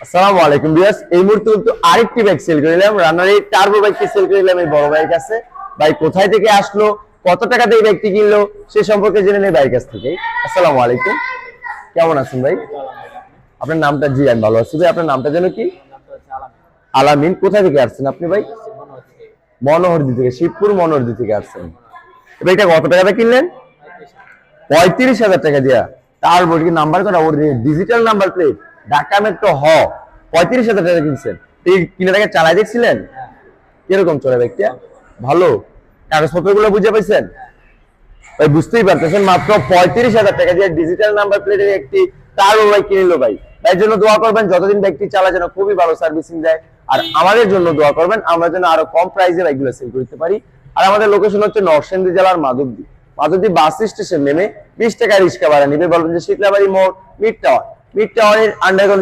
আসসালামু আলাইকুম ভিউয়ার্স, এই মুহূর্তে কিন্তু আরেকটি বাইক সেল করে নিলাম। রানার এই টার্বো বাইকটি সেল করে নিলাম এই বড় ভাইয়ের কাছে। ভাই কোথায় থেকে আসলো, কত টাকা দিয়ে বাইকটি কিনলো সে সম্পর্কে জেনে নেই ভাইয়ের কাছ থেকে। আসসালামু আলাইকুম, কেমন আছেন ভাই? আপনার নামটা? জি আমি ভালো আছি ভাই। আপনার নামটা যেন কি? আলামিন। কোথায় থেকে আসছেন আপনি ভাই? মনোহরদি থেকে, শিবপুর মনোহরদি থেকে আসছেন। এটা কত টাকাটা কিনলেন? 35,000 টাকা দিয়া। তার বডি নাম্বার করা, ওর digital number plate, Dhaka metro হ। 35,000 টাকা কিনছেন। এই কিনে টাকা চালাই দেখছিলেন কিরকম চলে বাইকটা? ভালো। কাগজপত্র গুলো বুঝে পাইছেন ভাই? বুঝতেই পারতেছেন, মাত্র 35,000 টাকা দিয়ে ডিজিটাল নাম্বার প্লেটের একটি টার্বো বাইক কিনলো ভাই। তাই জন্য দোয়া করবেন যতদিন বাইকটি চালা যেন খুবই ভালো সার্ভিসিং দেয়। আর আমাদের জন্য দোয়া করবেন আমরা যেন আরো কম প্রাইসে বাইকগুলো সেল করতে পারি। আর আমাদের লোকেশন হচ্ছে নরসিংদী জেলার মাধবদী। মাধবদী বাস স্টেশন নেমে 20 টাকা রিক্সা ভাড়া নিবে, বলবেন যে শীতলাবাড়ি মোড় মিড টাওয়ার। মিড টাওয়ারের আন্ডারগ্রাউন্ড